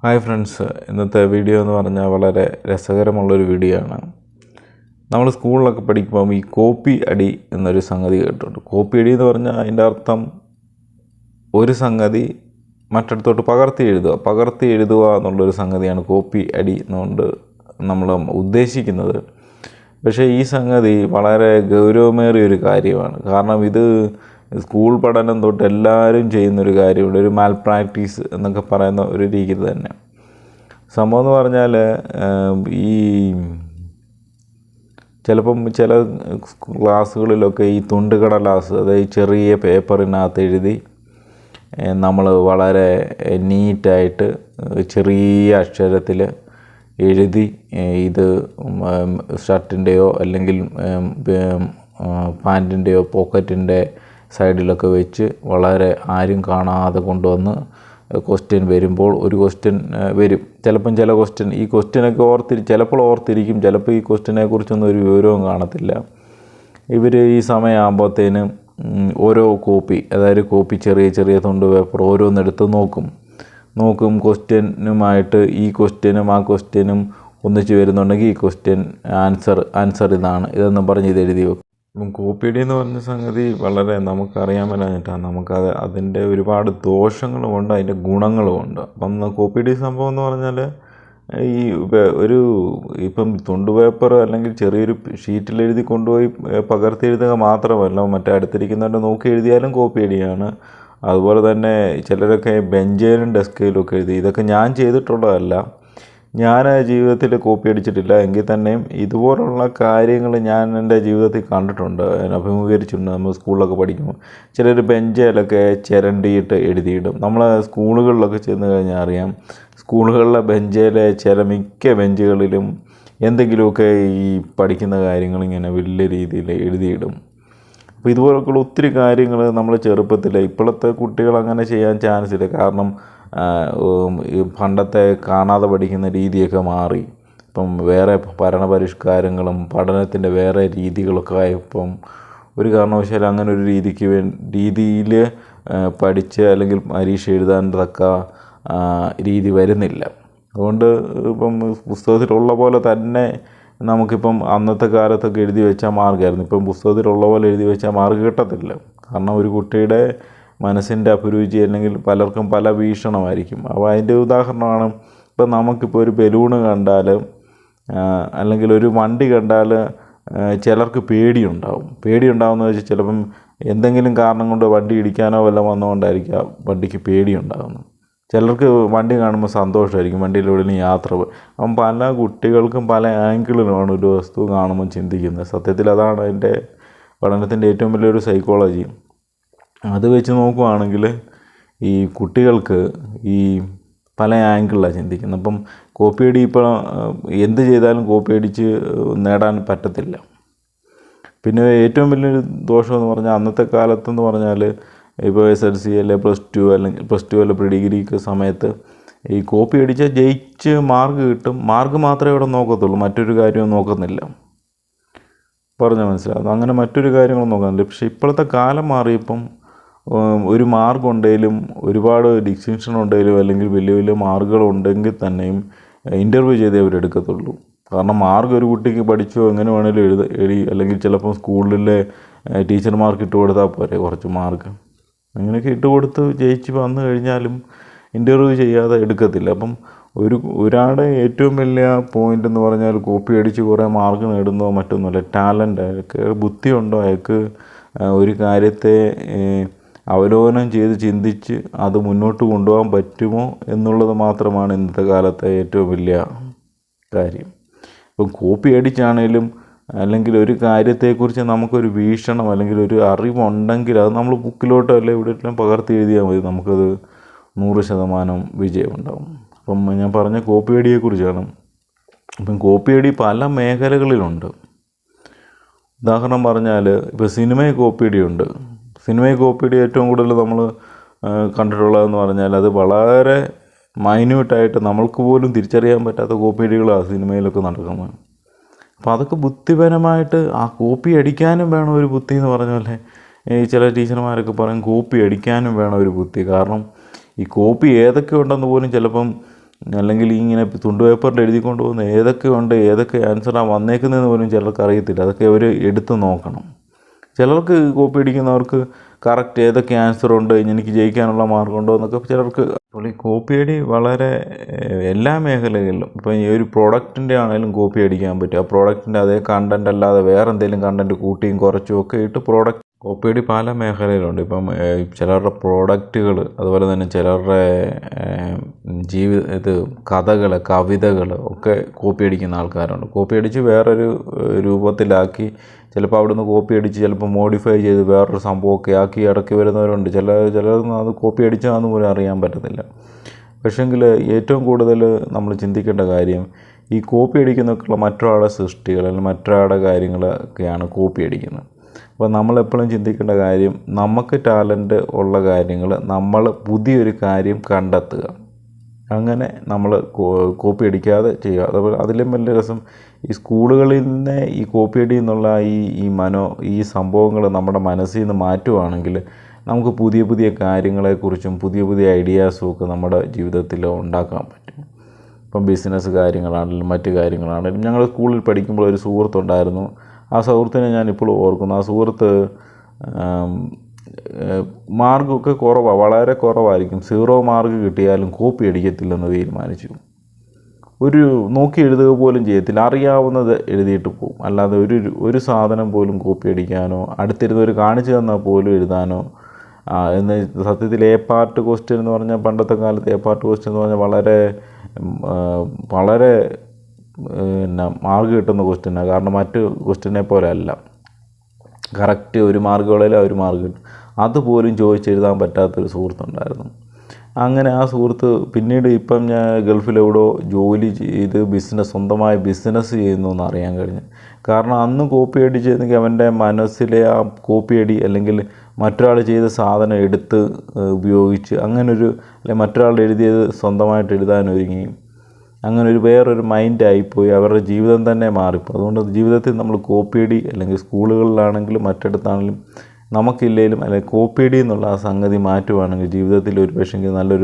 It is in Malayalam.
ഹായ് ഫ്രണ്ട്സ്, ഇന്നത്തെ വീഡിയോ എന്ന് പറഞ്ഞാൽ വളരെ രസകരമുള്ളൊരു വീഡിയോ ആണ്. നമ്മൾ സ്കൂളിലൊക്കെ പഠിക്കുമ്പം ഈ കോപ്പി അടി എന്നൊരു സംഗതി കേട്ടിട്ടുണ്ട്. കോപ്പി അടി എന്ന് പറഞ്ഞാൽ അതിൻ്റെ അർത്ഥം ഒരു സംഗതി മറ്റിടത്തോട്ട് പകർത്തി എഴുതുക എന്നുള്ളൊരു സംഗതിയാണ് കോപ്പി അടി എന്നുകൊണ്ട് നമ്മൾ ഉദ്ദേശിക്കുന്നത്. പക്ഷേ ഈ സംഗതി വളരെ ഗൗരവമേറിയൊരു കാര്യമാണ്. കാരണം ഇത് സ്കൂൾ പഠനം തൊട്ട് എല്ലാവരും ചെയ്യുന്നൊരു കാര്യമുണ്ട്. ഒരു മാൽ പ്രാക്ടീസ് എന്നൊക്കെ പറയുന്ന ഒരു രീതി തന്നെ. സംഭവം എന്ന് പറഞ്ഞാൽ ഈ ചിലപ്പം ചില ക്ലാസ്സുകളിലൊക്കെ ഈ തുണ്ടുകടലാസ്, അതായത് ചെറിയ പേപ്പറിനകത്ത് എഴുതി നമ്മൾ വളരെ നീറ്റായിട്ട് ചെറിയ അക്ഷരത്തിൽ എഴുതി ഇത് ഷർട്ടിൻ്റെയോ അല്ലെങ്കിൽ പാൻറ്റിൻ്റെയോ പോക്കറ്റിൻ്റെ സൈഡിലൊക്കെ വെച്ച് വളരെ ആരും കാണാതെ കൊണ്ടുവന്ന് ക്വസ്റ്റ്യൻ വരുമ്പോൾ ഒരു ക്വസ്റ്റ്യൻ വരും. ചിലപ്പം ചില ക്വസ്റ്റ്യൻ ഈ ക്വസ്റ്റ്യനൊക്കെ ചിലപ്പോൾ ഓർത്തിരിക്കും, ചിലപ്പോൾ ഈ ക്വസ്റ്റ്യനെ കുറിച്ചൊന്നും ഒരു വിവരവും കാണത്തില്ല. ഇവർ ഈ സമയമാകുമ്പോഴത്തേനും ഓരോ കോപ്പി, അതായത് കോപ്പി ചെറിയ ചെറിയ തുണ്ട് പേപ്പർ ഓരോന്നെടുത്ത് നോക്കും ക്വസ്റ്റ്യനുമായിട്ട്. ഈ ക്വസ്റ്റ്യനും ആ ക്വസ്റ്റ്യനും ഒന്നിച്ച് വരുന്നുണ്ടെങ്കിൽ ഈ ക്വസ്റ്റ്യൻ ആൻസർ ഇതെന്നും പറഞ്ഞ് ഇത് എഴുതി വെക്കും. അപ്പം കോപ്പിയടി എന്ന് പറഞ്ഞ സംഗതി വളരെ നമുക്കറിയാൻ മേലാഞ്ഞിട്ടാണ്. അതിൻ്റെ ഒരുപാട് ദോഷങ്ങളുമുണ്ട്, അതിൻ്റെ ഗുണങ്ങളുമുണ്ട്. അപ്പം കോപ്പിയടി സംഭവം എന്ന് പറഞ്ഞാൽ ഈ ഇപ്പം തുണ്ട് പേപ്പർ അല്ലെങ്കിൽ ചെറിയൊരു ഷീറ്റിലെഴുതി കൊണ്ടുപോയി പകർത്തി എഴുതുക മാത്രമല്ല, മറ്റേ അടുത്തിരിക്കുന്നവരുടെ നോക്കി എഴുതിയാലും കോപ്പിയടിയാണ്. അതുപോലെ തന്നെ ചിലരൊക്കെ ബെഞ്ചിലും ഡെസ്കിലും ഒക്കെ എഴുതി. ഇതൊക്കെ ഞാൻ ചെയ്തിട്ടുള്ളതല്ല, ഞാൻ ജീവിതത്തിൽ കോപ്പി അടിച്ചിട്ടില്ല. എങ്കിൽ തന്നെയും ഇതുപോലുള്ള കാര്യങ്ങൾ ഞാൻ എൻ്റെ ജീവിതത്തിൽ കണ്ടിട്ടുണ്ട്, അഭിമുഖീകരിച്ചിട്ടുണ്ട്. നമ്മൾ സ്കൂളിലൊക്കെ പഠിക്കുമ്പോൾ ചിലർ ബെഞ്ചിലൊക്കെ ചിരണ്ടിയിട്ട് എഴുതിയിടും. നമ്മൾ സ്കൂളുകളിലൊക്കെ ചെന്ന് കഴിഞ്ഞാൽ അറിയാം, സ്കൂളുകളിലെ ബെഞ്ചിലെ മിക്ക ബെഞ്ചുകളിലും എന്തെങ്കിലുമൊക്കെ ഈ പഠിക്കുന്ന കാര്യങ്ങൾ ഇങ്ങനെ വലിയ രീതിയിൽ എഴുതിയിടും. അപ്പോൾ ഇതുപോലൊക്കെയുള്ള ഒത്തിരി കാര്യങ്ങൾ നമ്മൾ ചെറുപ്പത്തിൽ, ഇപ്പോഴത്തെ കുട്ടികൾ അങ്ങനെ ചെയ്യാൻ ചാൻസ് ഇല്ല. കാരണം പണ്ടത്തെ കാണാതെ പഠിക്കുന്ന രീതിയൊക്കെ മാറി. ഇപ്പം വേറെ ഭരണപരിഷ്കാരങ്ങളും പഠനത്തിൻ്റെ വേറെ രീതികളൊക്കെ ആയപ്പം ഒരു കാരണവശാലും അങ്ങനെ ഒരു രീതിയിൽ പഠിച്ച് അല്ലെങ്കിൽ പരീക്ഷ എഴുതാൻ തക്ക രീതി വരുന്നില്ല. അതുകൊണ്ട് ഇപ്പം പുസ്തകത്തിലുള്ള പോലെ തന്നെ നമുക്കിപ്പം അന്നത്തെ കാലത്തൊക്കെ എഴുതി വെച്ചാൽ മാർഗ്ഗമായിരുന്നു. ഇപ്പം പുസ്തകത്തിലുള്ള പോലെ എഴുതി വെച്ചാൽ മാർക്ക് കിട്ടത്തില്ല. കാരണം ഒരു കുട്ടിയുടെ മനസ്സിൻ്റെ അഭിരുചി അല്ലെങ്കിൽ പലർക്കും പല വീക്ഷണമായിരിക്കും. അപ്പോൾ അതിൻ്റെ ഉദാഹരണമാണ്, ഇപ്പം നമുക്കിപ്പോൾ ഒരു ബലൂണ് കണ്ടാൽ അല്ലെങ്കിൽ ഒരു വണ്ടി കണ്ടാൽ ചിലർക്ക് പേടിയുണ്ടാവുമെന്ന് വെച്ചാൽ ചിലപ്പം എന്തെങ്കിലും കാരണം കൊണ്ട് വണ്ടി ഇടിക്കാനോ വല്ലതും വന്നുകൊണ്ടായിരിക്കാം വണ്ടിക്ക് പേടിയുണ്ടാകുന്നത്. ചിലർക്ക് വണ്ടി കാണുമ്പോൾ സന്തോഷമായിരിക്കും, വണ്ടിയിലൂടെ യാത്ര പോകും. അപ്പം പല കുട്ടികൾക്കും പല ആംഗിളിലുമാണ് ഒരു വസ്തു കാണുമ്പോൾ ചിന്തിക്കുന്നത്. സത്യത്തിൽ അതാണ് അതിൻ്റെ പഠനത്തിൻ്റെ ഏറ്റവും വലിയൊരു സൈക്കോളജി. അത് വെച്ച് നോക്കുകയാണെങ്കിൽ ഈ കുട്ടികൾക്ക് ഈ പല ആംഗിളിലാണ് ചിന്തിക്കുന്നത്. അപ്പം കോപ്പിയടി ഇപ്പോൾ എന്ത് ചെയ്താലും കോപ്പിയടിച്ച് നേടാൻ പറ്റത്തില്ല. പിന്നെ ഏറ്റവും വലിയൊരു ദോഷമെന്ന് പറഞ്ഞാൽ അന്നത്തെ കാലത്തെന്ന് പറഞ്ഞാൽ ഇപ്പോൾ SLC അല്ലെങ്കിൽ +2 അല്ലെങ്കിൽ പ്രീ ഡിഗ്രിക്ക് സമയത്ത് ഈ കോപ്പി അടിച്ചാൽ ജയിച്ച് മാർക്ക് കിട്ടും. മാർക്ക് മാത്രമേ ഇവിടെ നോക്കത്തുള്ളൂ, മറ്റൊരു കാര്യവും നോക്കുന്നില്ല. പറഞ്ഞാൽ മനസ്സിലാവും. അങ്ങനെ മറ്റൊരു കാര്യങ്ങളും നോക്കുന്നില്ല. പക്ഷേ ഇപ്പോഴത്തെ കാലം മാറിയപ്പം ഒരു മാർക്ക് ഉണ്ടെങ്കിലും ഒരുപാട് ഡിസ്റ്റിങ്ഷൻ ഉണ്ടെങ്കിലും അല്ലെങ്കിൽ വലിയ വലിയ മാർക്കുകൾ ഉണ്ടെങ്കിൽ തന്നെയും ഇൻ്റർവ്യൂ ചെയ്തേ അവരെടുക്കത്തുള്ളൂ. കാരണം മാർക്ക് ഒരു കുട്ടിക്ക് പഠിച്ചോ എങ്ങനെ വേണമെങ്കിലും എഴുതി അല്ലെങ്കിൽ ചിലപ്പം സ്കൂളിലെ ടീച്ചർമാർക്ക് ഇട്ട് കൊടുത്താൽ പോരെ കുറച്ച് മാർക്ക്. അങ്ങനെയൊക്കെ ഇട്ട് കൊടുത്ത് ജയിച്ച് വന്നു കഴിഞ്ഞാലും ഇൻ്റർവ്യൂ ചെയ്യാതെ എടുക്കത്തില്ല. അപ്പം ഒരാളുടെ ഏറ്റവും വലിയ പോയിൻ്റ് എന്ന് പറഞ്ഞാൽ കോപ്പി അടിച്ച് കുറേ മാർക്ക് നേടുന്നതോ മറ്റൊന്നുമല്ല, ടാലൻ്റ്. അയാൾക്ക് ബുദ്ധിയുണ്ടോ, അയാൾക്ക് ഒരു കാര്യത്തെ അവലോകനം ചെയ്ത് ചിന്തിച്ച് അത് മുന്നോട്ട് കൊണ്ടുപോകാൻ പറ്റുമോ എന്നുള്ളത് മാത്രമാണ് ഇന്നത്തെ കാലത്തെ ഏറ്റവും വലിയ കാര്യം. ഇപ്പം കോപ്പി അടിച്ചാണേലും അല്ലെങ്കിൽ ഒരു കാര്യത്തെക്കുറിച്ച് നമുക്കൊരു വീക്ഷണം അല്ലെങ്കിൽ ഒരു അറിവുണ്ടെങ്കിൽ അത് നമ്മൾ ബുക്കിലോട്ടോ അല്ലെങ്കിൽ എവിടെയെല്ലാം പകർത്തി എഴുതിയാൽ മതി, നമുക്കത് 100% വിജയമുണ്ടാകും. അപ്പം ഞാൻ പറഞ്ഞ കോപ്പി അടിയെക്കുറിച്ചാണ്. അപ്പം കോപ്പി അടി പല മേഖലകളിലുണ്ട്. ഉദാഹരണം പറഞ്ഞാൽ ഇപ്പോൾ സിനിമയിൽ കോപ്പി അടിയുണ്ട്. സിനിമയിൽ കോപ്പി അടി ഏറ്റവും കൂടുതൽ നമ്മൾ കണ്ടിട്ടുള്ളതെന്ന് പറഞ്ഞാൽ അത് വളരെ മൈന്യൂട്ടായിട്ട് നമ്മൾക്ക് പോലും തിരിച്ചറിയാൻ പറ്റാത്ത കോപ്പി അടികളാണ് സിനിമയിലൊക്കെ നടക്കുന്നത്. അപ്പോൾ അതൊക്കെ ബുദ്ധിപരമായിട്ട് ആ കോപ്പി അടിക്കാനും വേണം ഒരു ബുദ്ധി എന്ന് പറഞ്ഞ പോലെ. ഈ ചില ടീച്ചർമാരൊക്കെ പറയും കോപ്പി അടിക്കാനും വേണം ഒരു ബുദ്ധി. കാരണം ഈ കോപ്പി ഏതൊക്കെ ഉണ്ടെന്ന് പോലും ചിലപ്പം അല്ലെങ്കിൽ ഇങ്ങനെ തുണ്ട് പേപ്പറിൽ എഴുതിക്കൊണ്ട് പോകുന്ന ഏതൊക്കെ ആൻസറാണ് വന്നേക്കുന്നതെന്ന് പോലും ചിലർക്ക് അറിയത്തില്ല. അതൊക്കെ അവർ എടുത്ത് നോക്കണം. ചിലർക്ക് കോപ്പി അടിക്കുന്നവർക്ക് കറക്റ്റ് ഏതൊക്കെ ആൻസറുണ്ട്, എനിക്ക് ജയിക്കാനുള്ള മാർഗമുണ്ടോ എന്നൊക്കെ ചിലർക്ക്. അപ്പോൾ ഈ കോപ്പിയടി വളരെ എല്ലാ മേഖലകളിലും, ഇപ്പോൾ ഈ ഒരു പ്രോഡക്റ്റിൻ്റെ ആണെങ്കിലും കോപ്പി അടിക്കാൻ പറ്റും. ആ പ്രോഡക്റ്റിൻ്റെ അതേ കണ്ടൻ്റ് അല്ലാതെ വേറെ എന്തെങ്കിലും കണ്ടൻറ്റ് കൂട്ടിയും കുറച്ചും ഒക്കെ ഇട്ട് കോപ്പിയടി പല മേഖലയിലുണ്ട്. ഇപ്പം ചിലരുടെ പ്രോഡക്റ്റുകൾ, അതുപോലെ തന്നെ ചിലരുടെ കഥകൾ, കവിതകൾ ഒക്കെ കോപ്പി അടിക്കുന്ന ആൾക്കാരുണ്ട്. കോപ്പി അടിച്ച് വേറൊരു രൂപത്തിലാക്കി ചിലപ്പോൾ അവിടുന്ന് കോപ്പി അടിച്ച് ചിലപ്പോൾ മോഡിഫൈ ചെയ്ത് വേറൊരു സംഭവമൊക്കെ ആക്കി ഇറക്കി വരുന്നവരുണ്ട്. ചിലർക്കൊന്നും അത് കോപ്പി അടിച്ചാന്ന് പോലും അറിയാൻ പറ്റത്തില്ല. പക്ഷേങ്കിൽ ഏറ്റവും കൂടുതൽ നമ്മൾ ചിന്തിക്കേണ്ട കാര്യം, ഈ കോപ്പി അടിക്കുന്നൊക്കെയുള്ള മറ്റൊരാളുടെ സൃഷ്ടികൾ അല്ലെങ്കിൽ മറ്റൊരാളുടെ കാര്യങ്ങളൊക്കെയാണ് കോപ്പി അടിക്കുന്നത്. അപ്പോൾ നമ്മളെപ്പോഴും ചിന്തിക്കേണ്ട കാര്യം, നമുക്ക് ടാലൻറ്റ് ഉള്ള കാര്യങ്ങൾ നമ്മൾ പുതിയൊരു കാര്യം കണ്ടെത്തുക, അങ്ങനെ നമ്മൾ കോപ്പി അടിക്കാതെ ചെയ്യുക. അതുപോലെ അതിലും വലിയ രസം, ഈ സ്കൂളുകളിൽ നിന്ന് ഈ കോപ്പി അടി എന്നുള്ള ഈ സംഭവങ്ങൾ നമ്മുടെ മനസ്സിൽ നിന്ന് മാറ്റുവാണെങ്കിൽ നമുക്ക് പുതിയ പുതിയ കാര്യങ്ങളെക്കുറിച്ചും പുതിയ പുതിയ ഐഡിയാസും ഒക്കെ നമ്മുടെ ജീവിതത്തിൽ ഉണ്ടാക്കാൻ പറ്റും. ഇപ്പം ബിസിനസ് കാര്യങ്ങളാണെങ്കിലും മറ്റു കാര്യങ്ങളാണെങ്കിലും. ഞങ്ങൾ സ്കൂളിൽ പഠിക്കുമ്പോൾ ഒരു സുഹൃത്തുണ്ടായിരുന്നു. ആ സുഹൃത്തിനെ ഞാനിപ്പോഴും ഓർക്കുന്നു. ആ സുഹൃത്ത് മാർക്കൊക്കെ കുറവാണ്, വളരെ കുറവായിരിക്കും. 0 മാർക്ക് കിട്ടിയാലും കോപ്പി അടിക്കത്തില്ലെന്ന് തീരുമാനിച്ചു. നോക്കി എഴുതുക പോലും ചെയ്യത്തില്ല, അറിയാവുന്നത് എഴുതിയിട്ട് പോകും. അല്ലാതെ ഒരു സാധനം പോലും കോപ്പി അടിക്കാനോ അടുത്തിരുന്നവർ കാണിച്ചു തന്നാൽ പോലും എഴുതാനോ എന്ന്. സത്യത്തിൽ എ പാർട്ട് ക്വസ്റ്റ്യൻ എന്ന് പറഞ്ഞാൽ, പണ്ടത്തെ കാലത്ത് എ പാർട്ട് ക്വസ്റ്റ്യൻ എന്ന് പറഞ്ഞാൽ വളരെ മാർക്ക് കിട്ടുന്ന ക്വസ്റ്റ്യനാണ്. കാരണം മറ്റ് ക്വസ്റ്റ്യനെ പോലെ അല്ല, കറക്റ്റ് 1 മാർക്കുകളിൽ 1 മാർക്ക് കിട്ടും. അതുപോലും ചോദിച്ചെഴുതാൻ പറ്റാത്തൊരു സുഹൃത്തുണ്ടായിരുന്നു. അങ്ങനെ ആ സുഹൃത്ത് പിന്നീട് ഇപ്പം ഞാൻ ഗൾഫിലെവിടെയോ ജോലി ചെയ്ത് സ്വന്തമായി ബിസിനസ് ചെയ്യുന്നു എന്ന് അറിയാൻ കഴിഞ്ഞു. കാരണം അന്ന് കോപ്പി അടിച്ചെങ്കിൽ അവൻ്റെ മനസ്സിലെ ആ കോപ്പി അടി, അല്ലെങ്കിൽ മറ്റൊരാൾ ചെയ്ത സാധനം എടുത്ത് ഉപയോഗിച്ച് അല്ലെങ്കിൽ മറ്റൊരാൾ എഴുതിയത് സ്വന്തമായിട്ട് എഴുതാനൊരുങ്ങി, അങ്ങനെ വേറൊരു മൈൻഡായിപ്പോയി. അവരുടെ ജീവിതം തന്നെ മാറിപ്പോയി. അതുകൊണ്ട് ജീവിതത്തിൽ നമ്മൾ കോപ്പിയടി, അല്ലെങ്കിൽ സ്കൂളുകളിലാണെങ്കിലും മറ്റിടത്താണെങ്കിലും നമുക്കില്ലെങ്കിലും അല്ലെങ്കിൽ കോപ്പിയടി എന്നുള്ള ആ സംഗതി മാറ്റുവാണെങ്കിൽ ജീവിതത്തിൽ ഒരു പക്ഷെങ്കിൽ നല്ലൊരു